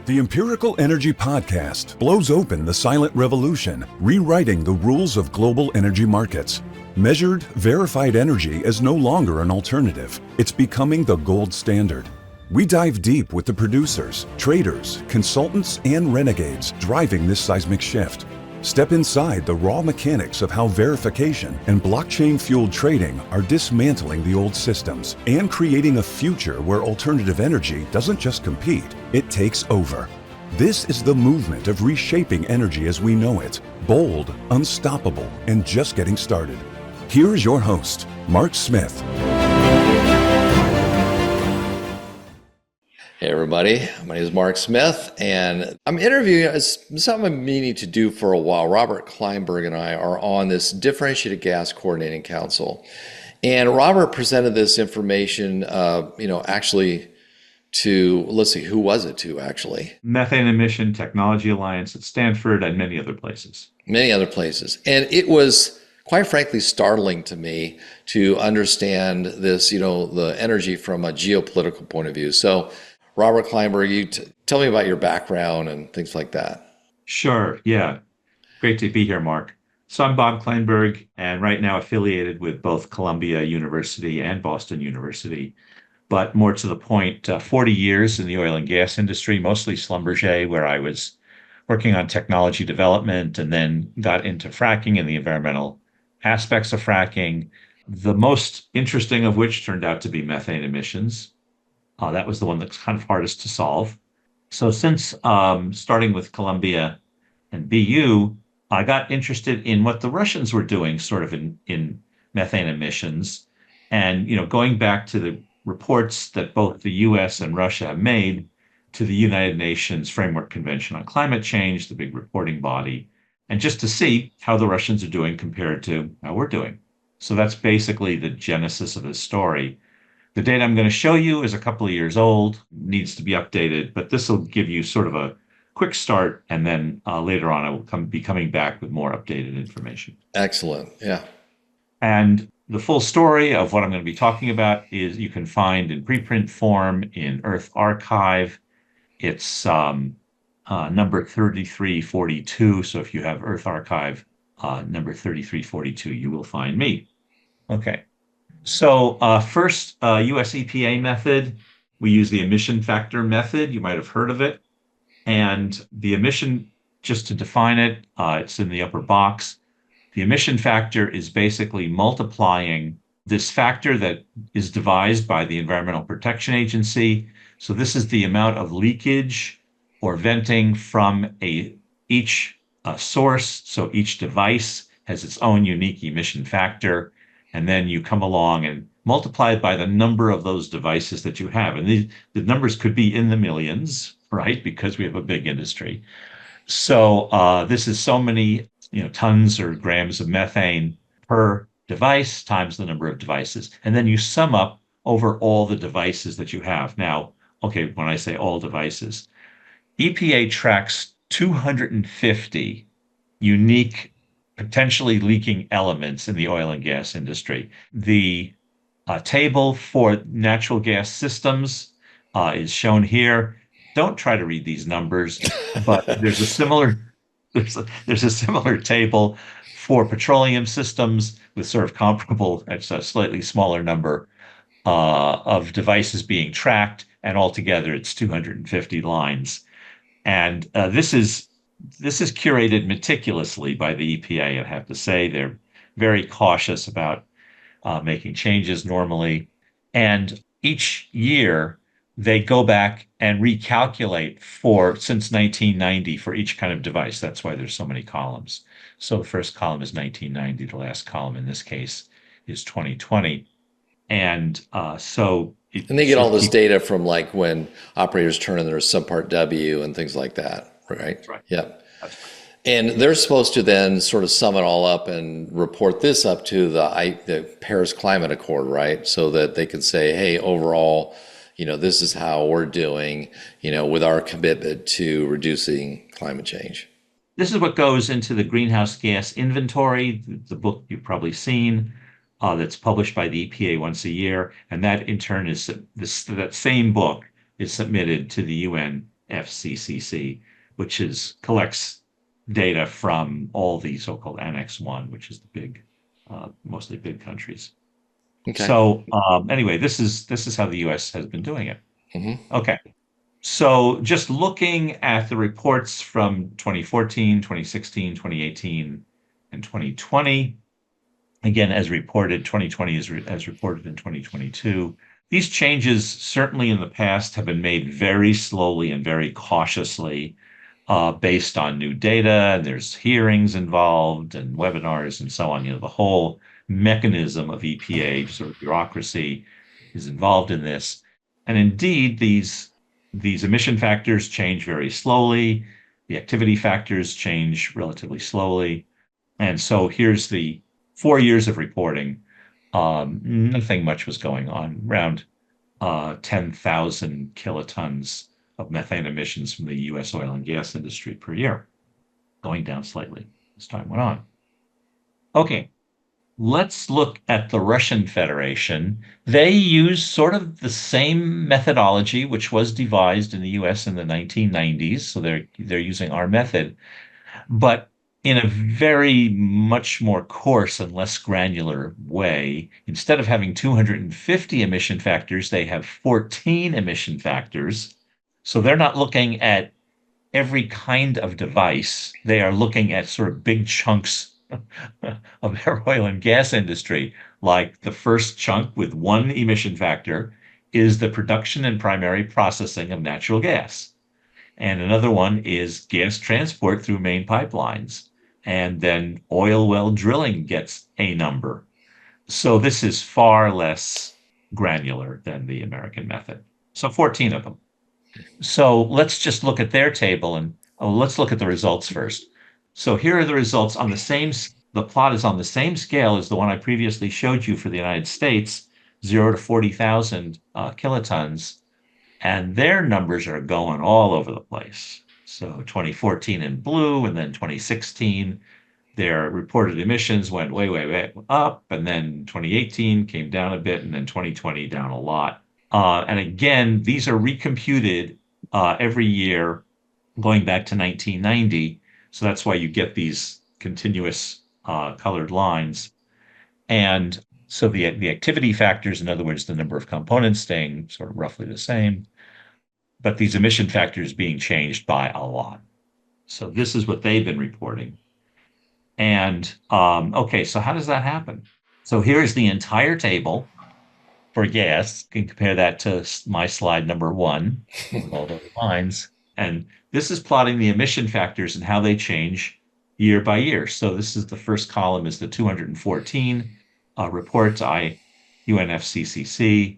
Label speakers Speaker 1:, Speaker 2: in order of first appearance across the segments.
Speaker 1: The Empirical Energy Podcast blows open the silent revolution, rewriting the rules of global energy markets. Measured, verified energy is no longer an alternative. It's becoming the gold standard. We dive deep with the producers, traders, consultants, and renegades driving this seismic shift. Step inside the raw mechanics of how verification and blockchain-fueled trading are dismantling the old systems and creating a future where alternative energy doesn't just compete, it takes over. This is the movement of reshaping energy as we know it, bold, unstoppable, and just getting started. Here is your host, Mark Smith.
Speaker 2: Hey everybody, my name is Mark Smith, and I'm interviewing something I've been meaning to do for a while. Robert Kleinberg and I are on this Differentiated Gas Coordinating Council, and Robert presented this information, actually to, let's see, who was it to actually?
Speaker 3: Methane Emission Technology Alliance at Stanford and many other places.
Speaker 2: Many other places, and it was quite frankly startling to me to understand this, the energy from a geopolitical point of view. So Robert Kleinberg, tell me about your background and things like that.
Speaker 3: Sure, yeah. Great to be here, Mark. So I'm Bob Kleinberg, and right now affiliated with both Columbia University and Boston University. But more to the point, 40 years in the oil and gas industry, mostly Schlumberger, where I was working on technology development and then got into fracking and the environmental aspects of fracking, the most interesting of which turned out to be methane emissions. That was the one that's kind of hardest to solve. So since starting with Columbia and BU, I got interested in what the Russians were doing sort of in methane emissions. And, going back to the reports that both the US and Russia have made to the United Nations Framework Convention on Climate Change, the big reporting body, and just to see how the Russians are doing compared to how we're doing. So that's basically the genesis of this story. The data I'm going to show you is a couple of years old, needs to be updated, but this will give you sort of a quick start, and then later on I will be coming back with more updated information.
Speaker 2: Excellent, yeah.
Speaker 3: And the full story of what I'm going to be talking about is you can find in preprint form in Earth Archive. It's number 3342, so if you have Earth Archive number 3342, you will find me. Okay. So first, US EPA method, we use the emission factor method. You might have heard of it. And the emission, just to define it, it's in the upper box. The emission factor is basically multiplying this factor that is devised by the Environmental Protection Agency. So this is the amount of leakage or venting from each source. So each device has its own unique emission factor. And then you come along and multiply it by the number of those devices that you have. And the numbers could be in the millions, right? Because we have a big industry. So this is so many tons or grams of methane per device times the number of devices. And then you sum up over all the devices that you have. Now, okay, when I say all devices, EPA tracks 250 unique potentially leaking elements in the oil and gas industry. The table for natural gas systems is shown here. Don't try to read these numbers, but there's a similar table for petroleum systems with sort of comparable, it's a slightly smaller number of devices being tracked, and altogether it's 250 lines. And this is curated meticulously by the EPA, I have to say. They're very cautious about making changes normally. And each year, they go back and recalculate since 1990 for each kind of device. That's why there's so many columns. So the first column is 1990. The last column in this case is 2020. And
Speaker 2: and they get all this data from like when operators turn in their subpart W and things like that. Right.
Speaker 3: That's right.
Speaker 2: Yeah. That's right. And they're supposed to then sort of sum it all up and report this up to the Paris Climate Accord, right? So that they can say, hey, overall, this is how we're doing, with our commitment to reducing climate change.
Speaker 3: This is what goes into the greenhouse gas inventory, the book you've probably seen, that's published by the EPA once a year. And that in turn that same book is submitted to the UN UNFCCC, which collects data from all the so-called Annex 1, which is the big, mostly big countries.
Speaker 2: Okay.
Speaker 3: So anyway, this is how the U.S. has been doing it.
Speaker 2: Mm-hmm.
Speaker 3: Okay. So just looking at the reports from 2014, 2016, 2018, and 2020, again, as reported, 2020 as reported in 2022, these changes certainly in the past have been made very slowly and very cautiously based on new data. And there's hearings involved and webinars and so on. The whole mechanism of EPA sort of bureaucracy is involved in this. And indeed, these emission factors change very slowly. The activity factors change relatively slowly. And so here's the 4 years of reporting. Nothing much was going on. Around 10,000 kilotons of methane emissions from the U.S. oil and gas industry per year, going down slightly as time went on. Okay, let's look at the Russian Federation. They use sort of the same methodology, which was devised in the U.S. in the 1990s. So they're using our method, but in a very much more coarse and less granular way. Instead of having 250 emission factors, they have 14 emission factors. So they're not looking at every kind of device. They are looking at sort of big chunks of their oil and gas industry. Like the first chunk with one emission factor is the production and primary processing of natural gas. And another one is gas transport through main pipelines. And then oil well drilling gets a number. So this is far less granular than the American method. So 14 of them. So let's just look at their table and let's look at the results first. So here are the results on the plot is on the same scale as the one I previously showed you for the United States, 0 to 40,000 kilotons. And their numbers are going all over the place. So 2014 in blue, and then 2016, their reported emissions went way, way, way up. And then 2018 came down a bit, and then 2020 down a lot. And again, these are recomputed every year going back to 1990. So that's why you get these continuous colored lines. And so the activity factors, in other words, the number of components staying sort of roughly the same, but these emission factors being changed by a lot. So this is what they've been reporting. And okay, so how does that happen? So here is the entire table for gas. You can compare that to my slide number 1 with all those lines. And this is plotting the emission factors and how they change year by year. So this is the first column is the 214 report to UNFCCC,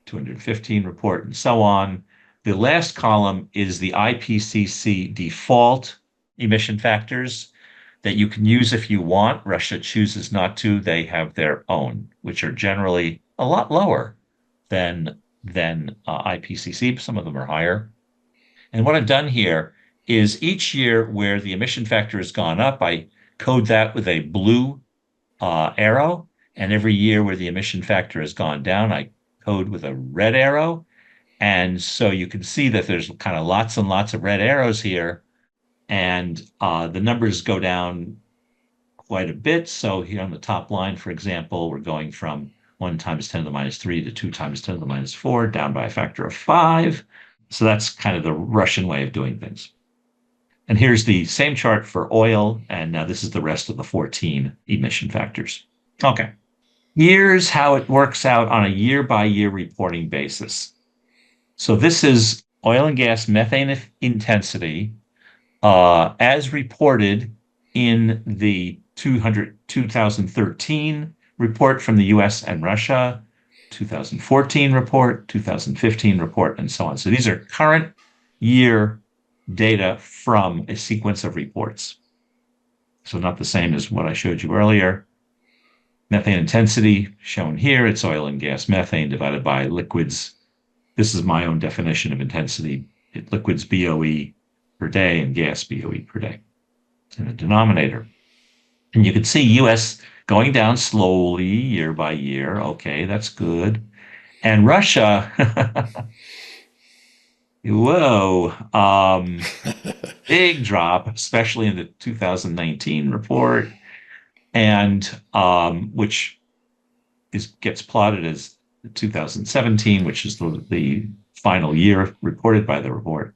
Speaker 3: 215 report, and so on. The last column is the IPCC default emission factors that you can use if you want. Russia chooses not to. They have their own, which are generally a lot lower than IPCC. Some of them are higher. And what I've done here is each year where the emission factor has gone up, I code that with a blue arrow. And every year where the emission factor has gone down, I code with a red arrow. And so you can see that there's kind of lots and lots of red arrows here. And the numbers go down quite a bit. So here on the top line, for example, we're going from 1 times 10 to the minus 3 to 2 times 10 to the minus 4, down by a factor of 5. So that's kind of the Russian way of doing things. And here's the same chart for oil. And now this is the rest of the 14 emission factors. Okay. Here's how it works out on a year-by-year reporting basis. So this is oil and gas methane intensity as reported in the 2013 report from the US and Russia, 2014 report, 2015 report, and so on. So these are current year data from a sequence of reports. So not the same as what I showed you earlier. Methane intensity shown here, it's oil and gas methane divided by liquids. This is my own definition of intensity. Liquids BOE per day and gas BOE per day in the denominator. And you can see US going down slowly year by year. Okay, that's good. And Russia, Whoa. Big drop, especially in the 2019 report, and which gets plotted as 2017, which is the final year reported by the report.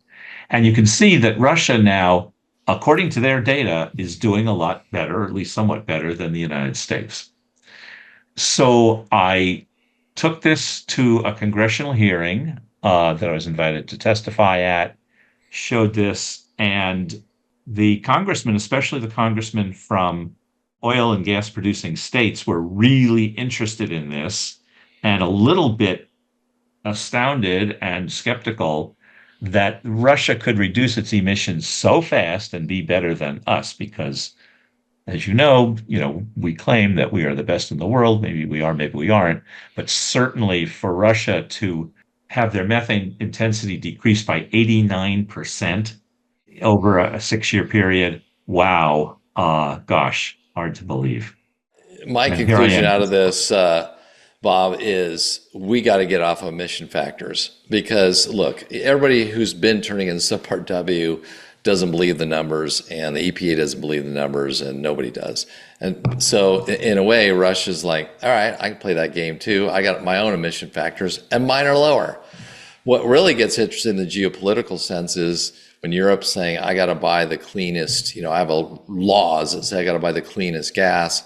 Speaker 3: And you can see that Russia now, according to their data, is doing a lot better, or at least somewhat better than the United States. So I took this to a congressional hearing that I was invited to testify at, showed this, and the congressmen, especially the congressmen from oil and gas producing states, were really interested in this and a little bit astounded and skeptical that Russia could reduce its emissions so fast and be better than us because, as you know, we claim that we are the best in the world. Maybe we are, maybe we aren't. But certainly for Russia to have their methane intensity decreased by 89% over a 6 year period, wow, gosh, hard to believe.
Speaker 2: My
Speaker 3: And here I
Speaker 2: conclusion
Speaker 3: am.
Speaker 2: out of this, Bob, is we got to get off of emission factors because look, everybody who's been turning in subpart W doesn't believe the numbers, and the EPA doesn't believe the numbers, and nobody does. And so, in a way, Russia's like, all right, I can play that game too. I got my own emission factors, and mine are lower. What really gets interesting in the geopolitical sense is when Europe's saying, I got to buy the cleanest, I have laws that say I got to buy the cleanest gas.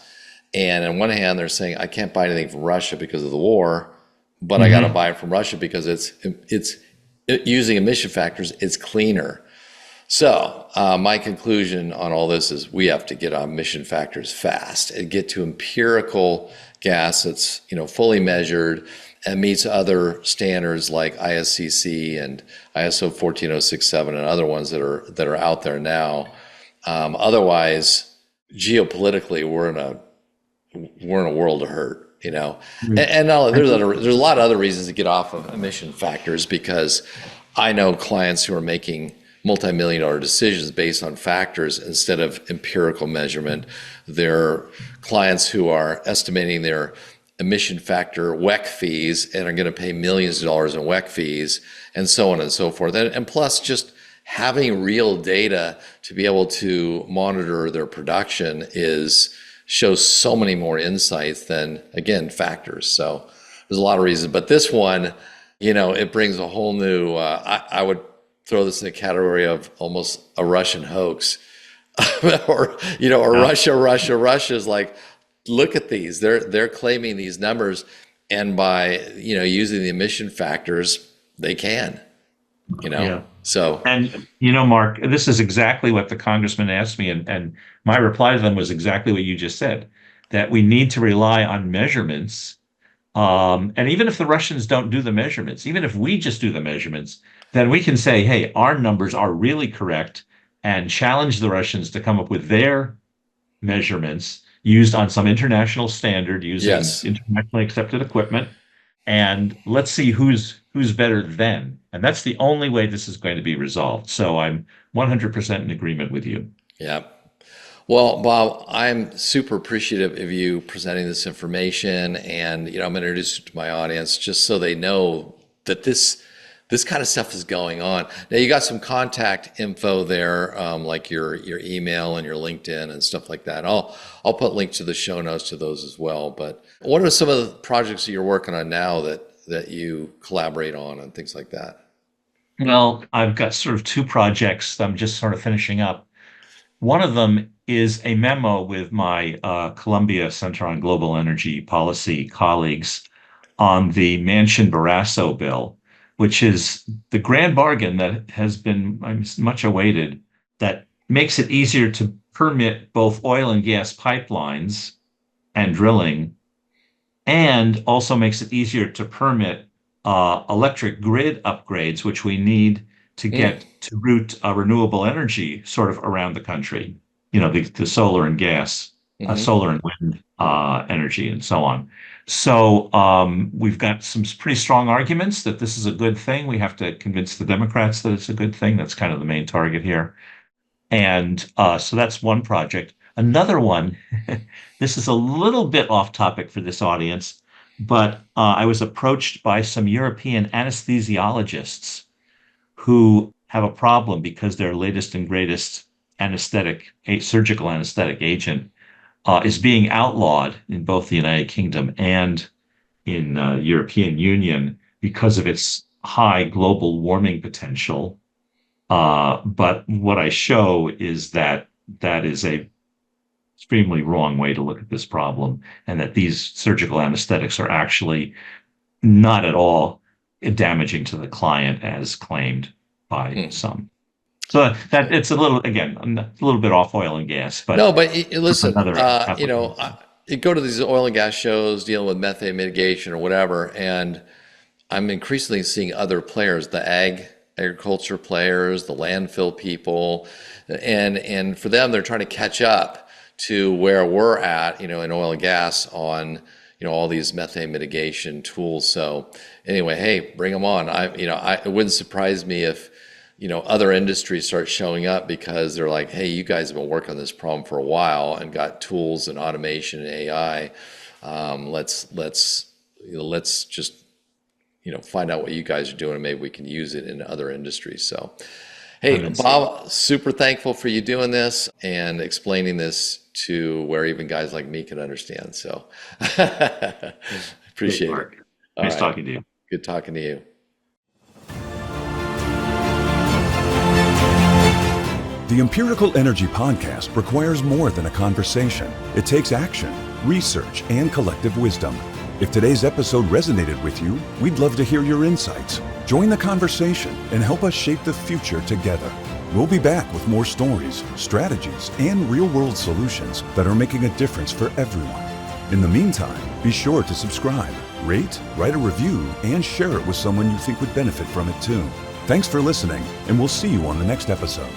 Speaker 2: And on one hand, they're saying, I can't buy anything from Russia because of the war, but I got to buy it from Russia because it's using emission factors, it's cleaner. So my conclusion on all this is we have to get on emission factors fast and get to empirical gas that's fully measured and meets other standards like ISCC and ISO 14067 and other ones that are out there now. Otherwise, geopolitically, we're in a world of hurt. And there's a lot of other reasons to get off of emission factors because I know clients who are making multi-million-dollar decisions based on factors instead of empirical measurement. There are clients who are estimating their emission factor WEC fees and are going to pay millions of dollars in WEC fees and so on and so forth. And plus just having real data to be able to monitor their production shows so many more insights than, again, factors. So there's a lot of reasons. But this one, it brings a whole new, I would throw this in the category of almost a Russian hoax. or Russia is like, look at these. They're claiming these numbers, and by using the emission factors, they can.
Speaker 3: Yeah.
Speaker 2: So
Speaker 3: And Mark, this is exactly what the congressman asked me, and my reply to them was exactly what you just said, that we need to rely on measurements. And even if the Russians don't do the measurements, even if we just do the measurements, then we can say, hey, our numbers are really correct, and challenge the Russians to come up with their measurements used on some international standard using internationally accepted equipment. And let's see who's better then. And that's the only way this is going to be resolved. So I'm 100% in agreement with you.
Speaker 2: Yeah. Well, Bob, I'm super appreciative of you presenting this information, and I'm going to introduce it to my audience just so they know that this kind of stuff is going on. Now, you got some contact info there, like your email and your LinkedIn and stuff like that. I'll put links to the show notes to those as well. But what are some of the projects that you're working on now that you collaborate on and things like that?
Speaker 3: Well, I've got sort of two projects I'm just sort of finishing up. One of them is a memo with my Columbia Center on Global Energy Policy colleagues on the Manchin-Barrasso bill, which is the grand bargain that has been much awaited, that makes it easier to permit both oil and gas pipelines and drilling, and also makes it easier to permit electric grid upgrades, which we need to get to route renewable energy sort of around the country, the solar and gas, solar and wind energy and so on. So we've got some pretty strong arguments that this is a good thing. We have to convince the Democrats that it's a good thing. That's kind of the main target here. And so that's one project. Another one, this is a little bit off topic for this audience, but I was approached by some European anesthesiologists who have a problem because their latest and greatest surgical anesthetic agent is being outlawed in both the United Kingdom and in European Union because of its high global warming potential. But what I show is that that is a extremely wrong way to look at this problem, and that these surgical anesthetics are actually not at all damaging to the client as claimed by some. So that it's a little bit off oil and gas, but
Speaker 2: No, but listen,
Speaker 3: another
Speaker 2: you go to these oil and gas shows dealing with methane mitigation or whatever, and I'm increasingly seeing other players, the agriculture players, the landfill people, and for them, they're trying to catch up to where we're at, in oil and gas on, all these methane mitigation tools. So anyway, hey, bring them on. It wouldn't surprise me if, other industries start showing up because they're like, hey, you guys have been working on this problem for a while and got tools and automation and AI. Let's just, find out what you guys are doing and maybe we can use it in other industries. So, hey, Bob, super thankful for you doing this and explaining this to where even guys like me can understand. So appreciate it.
Speaker 3: Nice talking to you.
Speaker 2: Good talking to you.
Speaker 1: The Empirical Energy Podcast requires more than a conversation. It takes action, research, and collective wisdom. If today's episode resonated with you, we'd love to hear your insights. Join the conversation and help us shape the future together. We'll be back with more stories, strategies, and real-world solutions that are making a difference for everyone. In the meantime, be sure to subscribe, rate, write a review, and share it with someone you think would benefit from it too. Thanks for listening, and we'll see you on the next episode.